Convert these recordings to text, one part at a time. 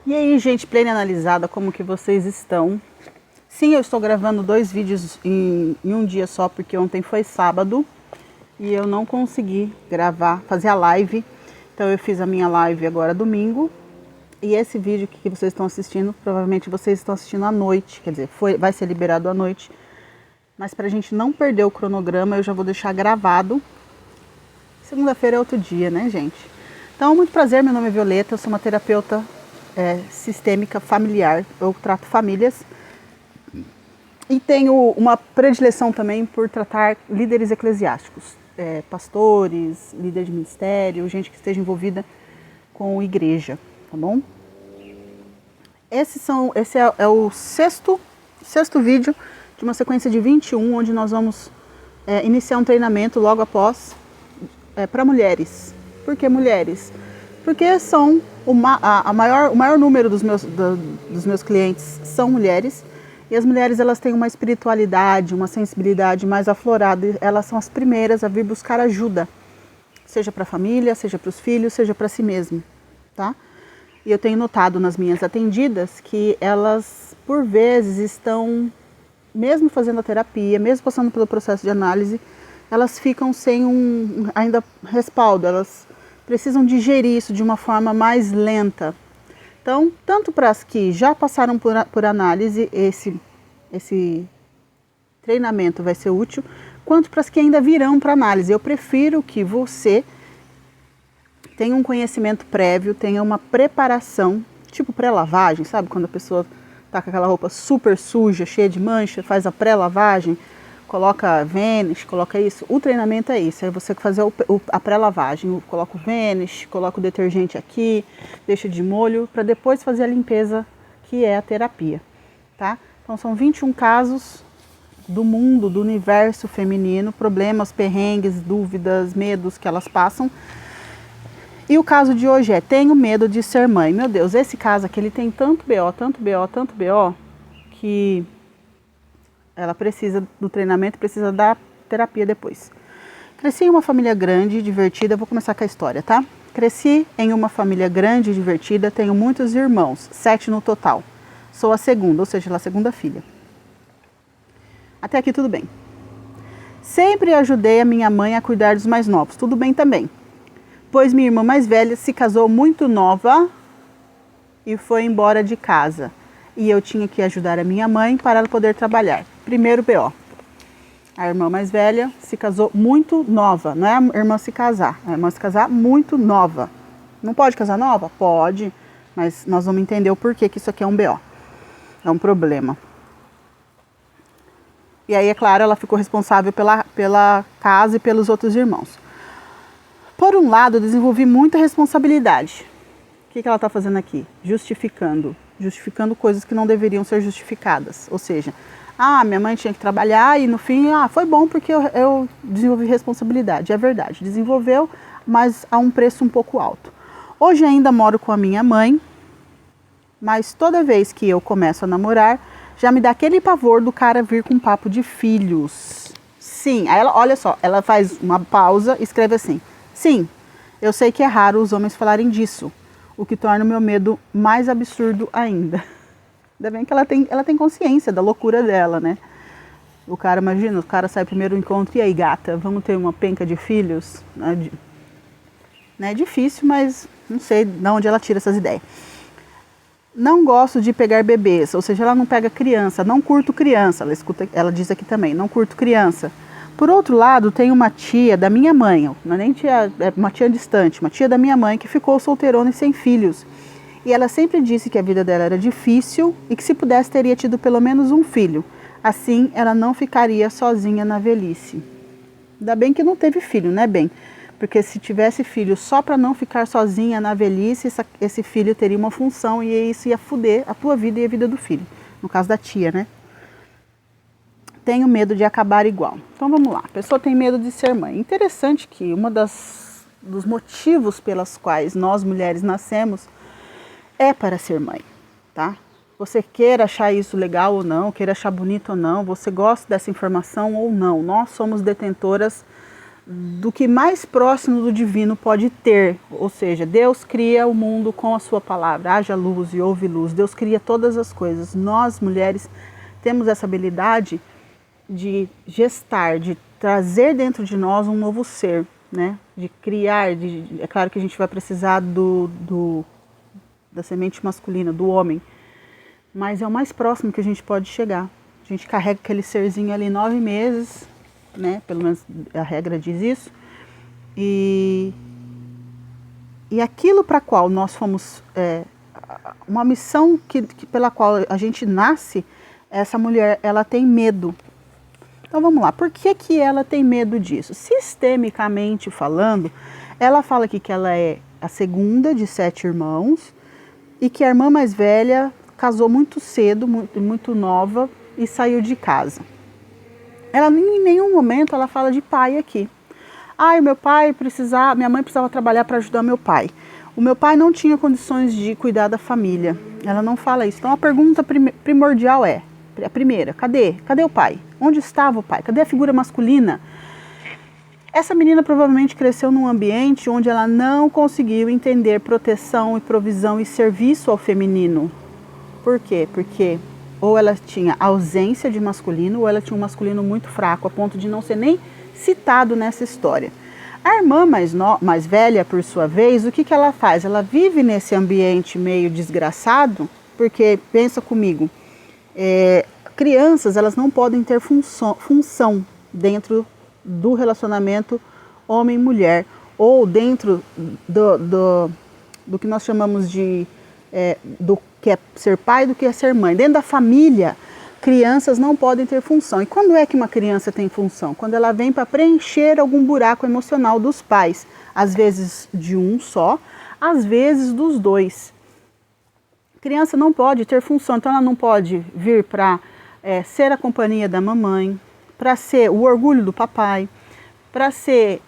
E aí, gente plena analisada, como que vocês estão? Sim, eu estou gravando 2 vídeos em um dia só, porque ontem foi sábado e eu não consegui gravar, fazer a live. Então eu fiz a minha live agora domingo. E esse vídeo que vocês estão assistindo, provavelmente vocês estão assistindo à noite, quer dizer, vai ser liberado à noite. Mas para a gente não perder o cronograma, eu já vou deixar gravado. Segunda-feira é outro dia, né, gente? Então, muito prazer, meu nome é Violeta, eu sou uma terapeuta sistêmica familiar, eu trato famílias e tenho uma predileção também por tratar líderes eclesiásticos, pastores, líderes de ministério, gente que esteja envolvida com igreja, tá bom? Esse é o sexto vídeo de uma sequência de 21, onde nós vamos iniciar um treinamento logo após para mulheres. Por que mulheres? Porque são o maior número dos meus clientes são mulheres, e as mulheres elas têm uma espiritualidade, uma sensibilidade mais aflorada, e elas são as primeiras a vir buscar ajuda, seja para a família, seja para os filhos, seja para si mesmo, tá? E eu tenho notado nas minhas atendidas que elas, por vezes, estão, mesmo fazendo a terapia, mesmo passando pelo processo de análise, elas ficam sem ainda respaldo, elas precisam digerir isso de uma forma mais lenta. Então, tanto para as que já passaram por análise, esse treinamento vai ser útil, quanto para as que ainda virão para análise. Eu prefiro que você tenha um conhecimento prévio, tenha uma preparação, tipo pré-lavagem, sabe? Quando a pessoa está com aquela roupa super suja, cheia de mancha, faz a pré-lavagem, coloca Vanish, coloca isso. O treinamento é isso, é você fazer a pré-lavagem, coloca o Vanish, coloca o detergente aqui, deixa de molho, para depois fazer a limpeza, que é a terapia, tá? Então são 21 casos do mundo, do universo feminino, problemas, perrengues, dúvidas, medos que elas passam. E o caso de hoje é, tenho medo de ser mãe. Meu Deus, esse caso aqui, ele tem tanto BO, que ela precisa do treinamento, precisa da terapia depois. Cresci em uma família grande, divertida, vou começar com a história, tá? Cresci em uma família grande, divertida, tenho muitos irmãos, 7 no total. Sou a segunda, ou seja, a segunda filha. Até aqui tudo bem. Sempre ajudei a minha mãe a cuidar dos mais novos, tudo bem também. Pois minha irmã mais velha se casou muito nova e foi embora de casa. E eu tinha que ajudar a minha mãe para ela poder trabalhar. Primeiro BO. A irmã mais velha se casou muito nova. Não é a irmã se casar, é a irmã se casar muito nova. Não pode casar nova? Pode, mas nós vamos entender o porquê que isso aqui é um BO. É um problema. E aí, é claro, ela ficou responsável pela casa e pelos outros irmãos. Por um lado, eu desenvolvi muita responsabilidade. O que ela está fazendo aqui? Justificando coisas que não deveriam ser justificadas. Ou seja, minha mãe tinha que trabalhar e no fim, foi bom porque eu desenvolvi responsabilidade. É verdade, desenvolveu, mas a um preço um pouco alto. Hoje ainda moro com a minha mãe, mas toda vez que eu começo a namorar, já me dá aquele pavor do cara vir com um papo de filhos. Sim, aí ela, olha só, ela faz uma pausa e escreve assim: sim, eu sei que é raro os homens falarem disso, o que torna o meu medo mais absurdo ainda. Ainda bem que ela tem consciência da loucura dela, né? O cara, imagina, o cara sai primeiro encontro, e aí gata, vamos ter uma penca de filhos? É difícil, mas não sei de onde ela tira essas ideias. Não gosto de pegar bebês, ou seja, ela não pega criança, não curto criança, ela diz aqui também, não curto criança. Por outro lado, tem uma tia da minha mãe, não é nem tia, é uma tia distante, uma tia da minha mãe que ficou solteirona e sem filhos. E ela sempre disse que a vida dela era difícil e que se pudesse teria tido pelo menos um filho. Assim, ela não ficaria sozinha na velhice. Ainda bem que não teve filho, né, bem? Porque se tivesse filho só para não ficar sozinha na velhice, esse filho teria uma função e isso ia foder a tua vida e a vida do filho. No caso da tia, né? Tenho medo de acabar igual. Então vamos lá, a pessoa tem medo de ser mãe. Interessante que dos motivos pelos quais nós mulheres nascemos é para ser mãe, tá? Você queira achar isso legal ou não, queira achar bonito ou não, você gosta dessa informação ou não, nós somos detentoras do que mais próximo do divino pode ter. Ou seja, Deus cria o mundo com a sua palavra. Haja luz e houve luz. Deus cria todas as coisas. Nós, mulheres, temos essa habilidade de gestar, de trazer dentro de nós um novo ser, né? De criar. É claro que a gente vai precisar da semente masculina, do homem. Mas é o mais próximo que a gente pode chegar. A gente carrega aquele serzinho ali 9 meses, né? Pelo menos a regra diz isso. E aquilo para qual nós fomos, uma missão pela qual a gente nasce, essa mulher, ela tem medo. Então vamos lá, por que ela tem medo disso? Sistemicamente falando, ela fala aqui que ela é a segunda de 7 irmãos e que a irmã mais velha casou muito cedo, muito nova e saiu de casa. Ela em nenhum momento ela fala de pai aqui. Minha mãe precisava trabalhar para ajudar meu pai. O meu pai não tinha condições de cuidar da família. Ela não fala isso. Então a pergunta primordial é, a primeira, cadê o pai? Onde estava o pai? Cadê a figura masculina? Essa menina provavelmente cresceu num ambiente onde ela não conseguiu entender proteção e provisão e serviço ao feminino. Por quê? Porque ou ela tinha ausência de masculino, ou ela tinha um masculino muito fraco, a ponto de não ser nem citado nessa história. A irmã mais velha, por sua vez, o que ela faz? Ela vive nesse ambiente meio desgraçado, porque, pensa comigo, crianças elas não podem ter função dentro do relacionamento homem-mulher, ou dentro do que nós chamamos de do que é ser pai e do que é ser mãe. Dentro da família, crianças não podem ter função. E quando é que uma criança tem função? Quando ela vem para preencher algum buraco emocional dos pais. Às vezes de um só, às vezes dos dois. Criança não pode ter função, então ela não pode vir para ser a companhia da mamãe, para ser o orgulho do papai, para ser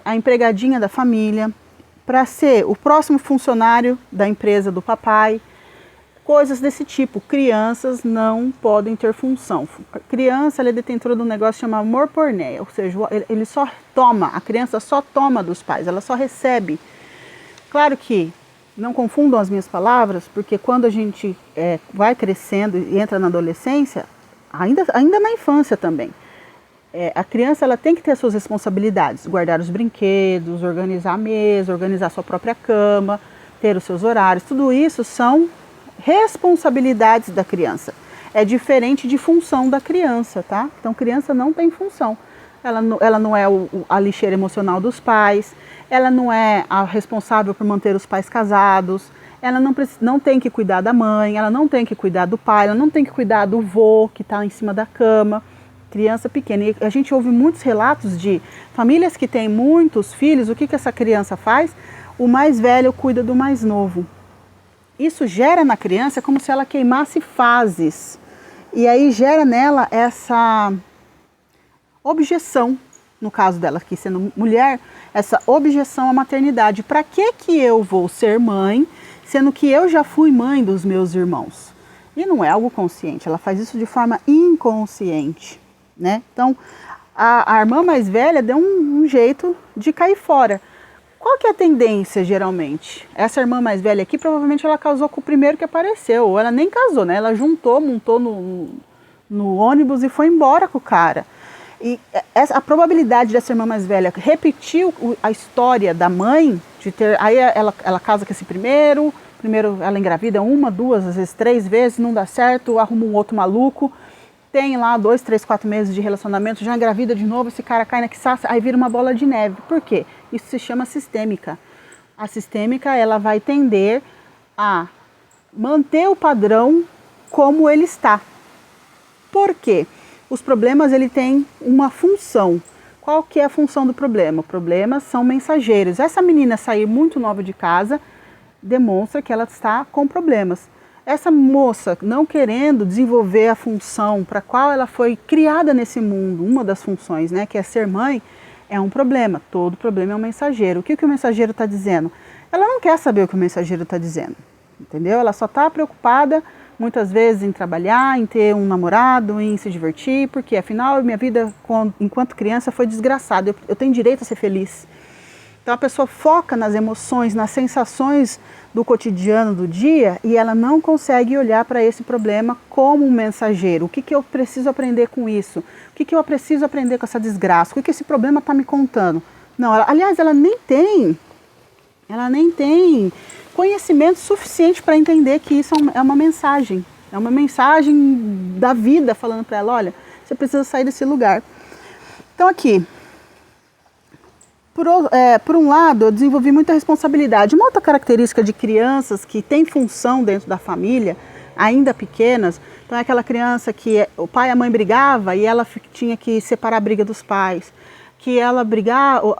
a empregadinha da família, para ser o próximo funcionário da empresa do papai, coisas desse tipo. Crianças não podem ter função. Criança ela é detentora de um negócio chamado amor porneia, ou seja, ele só toma, a criança só toma dos pais, ela só recebe. Claro que não confundam as minhas palavras, porque quando a gente vai crescendo e entra na adolescência, ainda na infância também, a criança ela tem que ter as suas responsabilidades, guardar os brinquedos, organizar a mesa, organizar a sua própria cama, ter os seus horários, tudo isso são responsabilidades da criança. É diferente de função da criança, tá? Então criança não tem função. Ela não é a lixeira emocional dos pais, ela não é a responsável por manter os pais casados, ela não tem que cuidar da mãe, ela não tem que cuidar do pai, ela não tem que cuidar do vô que está em cima da cama. Criança pequena. E a gente ouve muitos relatos de famílias que têm muitos filhos. O que essa criança faz? O mais velho cuida do mais novo. Isso gera na criança como se ela queimasse fases. E aí gera nela essa objeção, no caso dela aqui sendo mulher, essa objeção à maternidade. Para que eu vou ser mãe, sendo que eu já fui mãe dos meus irmãos? E não é algo consciente, ela faz isso de forma inconsciente. Né? Então, a irmã mais velha deu um jeito de cair fora. Qual que é a tendência, geralmente? Essa irmã mais velha aqui, provavelmente ela casou com o primeiro que apareceu, ou ela nem casou, né? Ela montou no ônibus e foi embora com o cara. E a probabilidade dessa irmã mais velha repetir a história da mãe, de ter, aí ela casa com esse primeiro ela engravida 1, 2, às vezes 3 vezes, não dá certo, arruma um outro maluco, tem lá 2, 3, 4 meses de relacionamento, já engravida de novo, esse cara cai na quiçaça, aí vira uma bola de neve. Por quê? Isso se chama sistêmica. A sistêmica, ela vai tender a manter o padrão como ele está. Por quê? Os problemas, ele tem uma função. Qual que é a função do problema? O problema são mensageiros. Essa menina sair muito nova de casa demonstra que ela está com problemas. Essa moça não querendo desenvolver a função para a qual ela foi criada nesse mundo, uma das funções, né, que é ser mãe, é um problema. Todo problema é um mensageiro. O que o mensageiro está dizendo? Ela não quer saber o que o mensageiro está dizendo. entendeu? Ela só está preocupada muitas vezes em trabalhar, em ter um namorado, em se divertir, porque afinal minha vida enquanto criança foi desgraçada, eu tenho direito a ser feliz. Então a pessoa foca nas emoções, nas sensações do cotidiano do dia e ela não consegue olhar para esse problema como um mensageiro. O que eu preciso aprender com isso? O que eu preciso aprender com essa desgraça? O que esse problema está me contando? Não, aliás, ela nem tem conhecimento suficiente para entender que isso é uma mensagem. É uma mensagem da vida falando para ela, olha, você precisa sair desse lugar. Então aqui, por um lado, eu desenvolvi muita responsabilidade. Uma outra característica de crianças que têm função dentro da família, ainda pequenas, então é aquela criança que o pai e a mãe brigavam e ela tinha que separar a briga dos pais. Que ela brigava,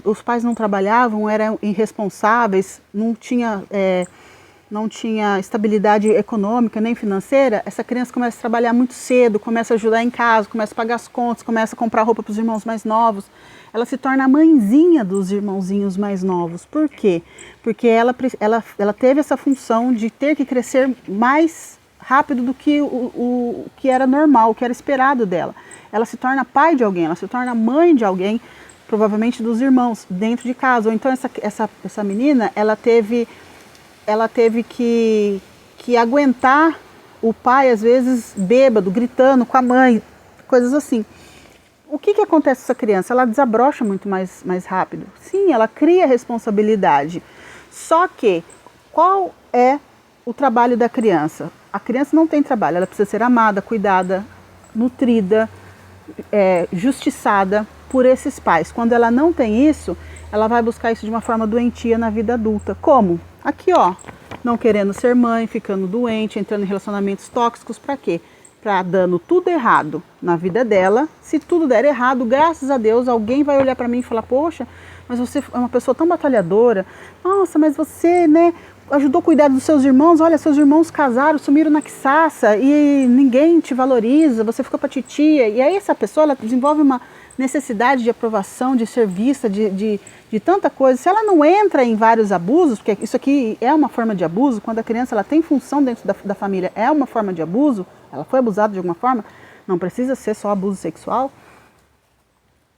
os pais não trabalhavam, eram irresponsáveis, não tinha estabilidade econômica nem financeira, essa criança começa a trabalhar muito cedo, começa a ajudar em casa, começa a pagar as contas, começa a comprar roupa para os irmãos mais novos. Ela se torna a mãezinha dos irmãozinhos mais novos. Por quê? Porque ela teve essa função de ter que crescer mais rápido do que o que era normal, o que era esperado dela. Ela se torna pai de alguém, ela se torna mãe de alguém, provavelmente dos irmãos, dentro de casa. Ou então essa menina, ela teve que aguentar o pai, às vezes, bêbado, gritando com a mãe, coisas assim. O que acontece com essa criança? Ela desabrocha muito mais rápido. Sim, ela cria responsabilidade. Só que, qual é o trabalho da criança? A criança não tem trabalho, ela precisa ser amada, cuidada, nutrida, justiçada por esses pais. Quando ela não tem isso, ela vai buscar isso de uma forma doentia na vida adulta. Como? Aqui, ó, não querendo ser mãe, ficando doente, entrando em relacionamentos tóxicos, para quê? Para dando tudo errado na vida dela. Se tudo der errado, graças a Deus, alguém vai olhar para mim e falar, poxa, mas você é uma pessoa tão batalhadora, nossa, mas você, né, ajudou a cuidar dos seus irmãos, olha, seus irmãos casaram, sumiram na quiçaça e ninguém te valoriza, você ficou para titia. E aí essa pessoa, ela desenvolve uma necessidade de aprovação, de ser vista, de tanta coisa. Se ela não entra em vários abusos, porque isso aqui é uma forma de abuso, quando a criança ela tem função dentro da família, é uma forma de abuso, ela foi abusada de alguma forma, não precisa ser só abuso sexual,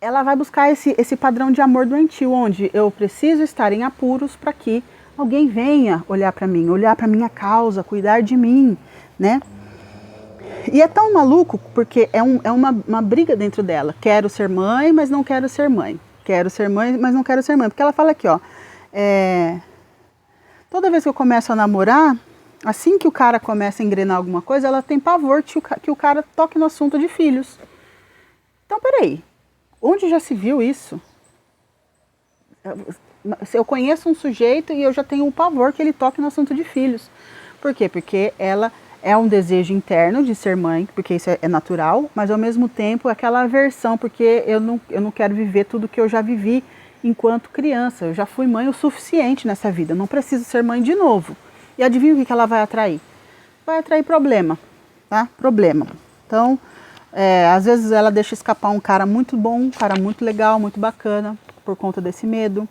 ela vai buscar esse padrão de amor doentio, onde eu preciso estar em apuros para que alguém venha olhar para mim, olhar para minha causa, cuidar de mim, né? E é tão maluco porque é uma briga dentro dela. Quero ser mãe, mas não quero ser mãe. Quero ser mãe, mas não quero ser mãe. Porque ela fala aqui, ó, toda vez que eu começo a namorar, assim que o cara começa a engrenar alguma coisa, ela tem pavor que o cara toque no assunto de filhos. Então, peraí, onde já se viu isso? Eu conheço um sujeito e eu já tenho um pavor que ele toque no assunto de filhos. Por quê? Porque ela é um desejo interno de ser mãe, porque isso é natural, mas ao mesmo tempo aquela aversão, porque eu não quero viver tudo que eu já vivi enquanto criança. Eu já fui mãe o suficiente nessa vida, eu não preciso ser mãe de novo. E adivinha o que ela vai atrair? Vai atrair problema, tá? Problema. Então, às vezes ela deixa escapar um cara muito bom, um cara muito legal, muito bacana, por conta desse medo.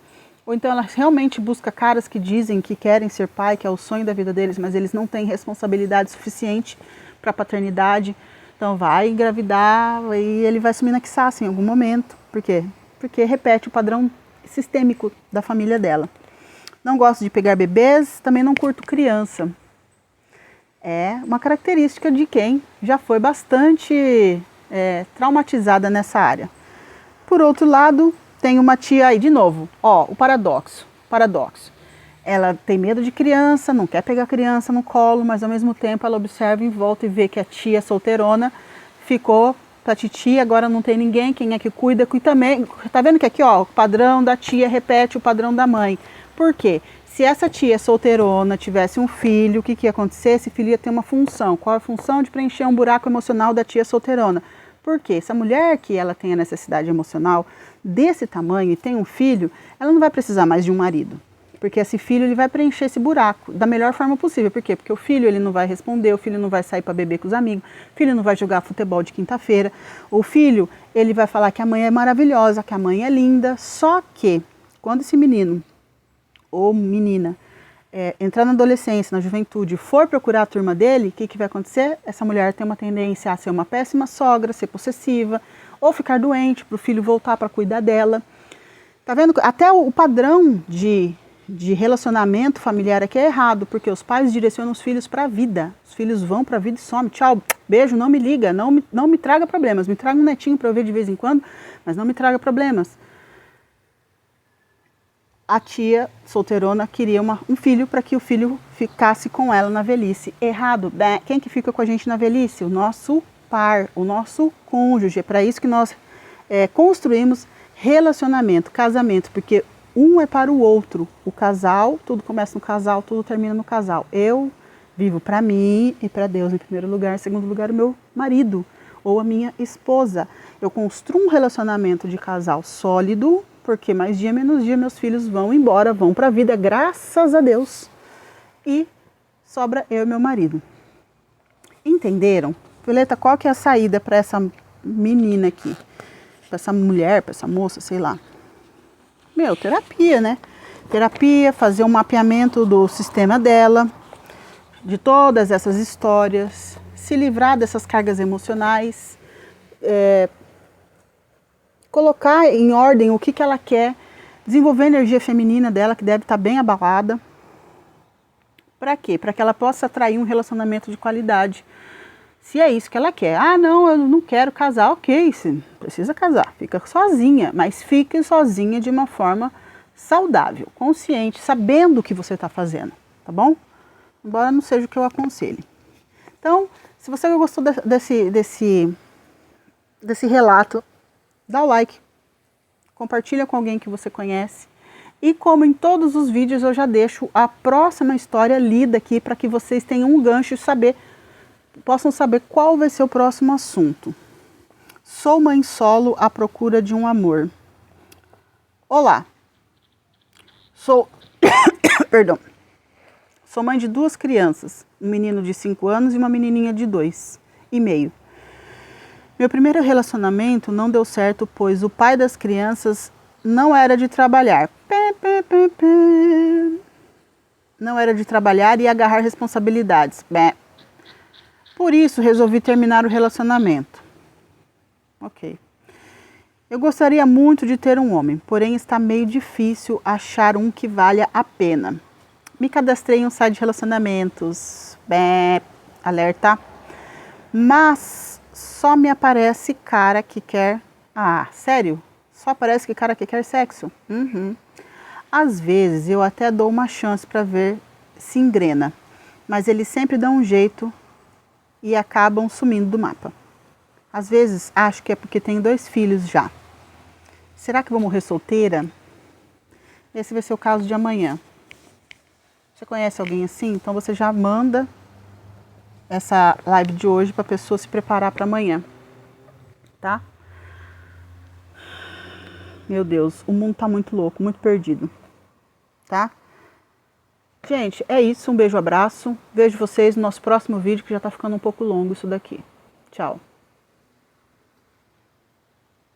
Ou então ela realmente busca caras que dizem que querem ser pai, que é o sonho da vida deles, mas eles não têm responsabilidade suficiente para a paternidade. Então vai engravidar e ele vai sumir na quiçaça em algum momento. Por quê? Porque repete o padrão sistêmico da família dela. Não gosto de pegar bebês, também não curto criança. É uma característica de quem já foi bastante traumatizada nessa área. Por outro lado, tem uma tia aí, de novo, ó, o paradoxo. Ela tem medo de criança, não quer pegar a criança no colo, mas ao mesmo tempo ela observa em volta e vê que a tia solteirona ficou pra titia, agora não tem ninguém, quem é que cuida, e também, tá vendo que aqui, ó, o padrão da tia repete o padrão da mãe. Por quê? Se essa tia solteirona tivesse um filho, o que ia acontecer? Esse filho ia ter uma função. Qual a função? De preencher um buraco emocional da tia solteirona. Por quê? Essa mulher que ela tem a necessidade emocional desse tamanho e tem um filho, ela não vai precisar mais de um marido. Porque esse filho ele vai preencher esse buraco da melhor forma possível. Por quê? Porque o filho ele não vai responder, o filho não vai sair para beber com os amigos, o filho não vai jogar futebol de quinta-feira. O filho ele vai falar que a mãe é maravilhosa, que a mãe é linda. Só que quando esse menino ou menina entrar na adolescência, na juventude, for procurar a turma dele, o que vai acontecer? Essa mulher tem uma tendência a ser uma péssima sogra, ser possessiva, ou ficar doente, para o filho voltar para cuidar dela. Tá vendo? Até o padrão de relacionamento familiar aqui é errado, porque os pais direcionam os filhos para a vida. Os filhos vão para a vida e somem. Tchau, beijo, não me liga, não me traga problemas. Me traga um netinho para eu ver de vez em quando, mas não me traga problemas. A tia solteirona queria um filho para que o filho ficasse com ela na velhice. Errado. Quem que fica com a gente na velhice? O nosso par, o nosso cônjuge. É para isso que nós construímos relacionamento, casamento, porque um é para o outro. O casal, tudo começa no casal, tudo termina no casal. Eu vivo para mim e para Deus em primeiro lugar, em segundo lugar o meu marido ou a minha esposa. Eu construo um relacionamento de casal sólido, porque mais dia menos dia meus filhos vão embora, vão para a vida, graças a Deus. E sobra eu e meu marido. Entenderam? Violeta, qual que é a saída para essa menina aqui? Para essa mulher, para essa moça, sei lá. Terapia, né? Terapia, fazer um mapeamento do sistema dela, de todas essas histórias, se livrar dessas cargas emocionais, colocar em ordem o que ela quer, desenvolver a energia feminina dela, que deve estar bem abalada. Para quê? Para que ela possa atrair um relacionamento de qualidade. Se é isso que ela quer. Ah, não, eu não quero casar. Ok, você precisa casar. Fica sozinha, mas fique sozinha de uma forma saudável, consciente, sabendo o que você está fazendo, tá bom? Embora não seja o que eu aconselho. Então, se você gostou desse relato, dá o like, compartilha com alguém que você conhece. E como em todos os vídeos, eu já deixo a próxima história lida aqui para que vocês tenham um gancho e possam saber qual vai ser o próximo assunto. Sou mãe solo à procura de um amor. Olá. Perdão. Sou mãe de 2 crianças, um menino de 5 anos e uma menininha de 2,5. Meu primeiro relacionamento não deu certo, pois o pai das crianças não era de trabalhar. Não era de trabalhar e agarrar responsabilidades. Por isso, resolvi terminar o relacionamento. Ok. Eu gostaria muito de ter um homem, porém está meio difícil achar um que valha a pena. Me cadastrei em um site de relacionamentos. Alerta. Mas só me aparece cara que quer... Ah, sério? Só aparece que cara que quer sexo? Às vezes eu até dou uma chance para ver se engrena. Mas eles sempre dão um jeito e acabam sumindo do mapa. Às vezes acho que é porque tenho 2 filhos já. Será que vou morrer solteira? Esse vai ser o caso de amanhã. Você conhece alguém assim? Então você já manda essa live de hoje para a pessoa se preparar para amanhã. Tá? Meu Deus, o mundo tá muito louco, muito perdido. Tá? Gente, é isso. Um beijo, abraço. Vejo vocês no nosso próximo vídeo, que já tá ficando um pouco longo isso daqui. Tchau.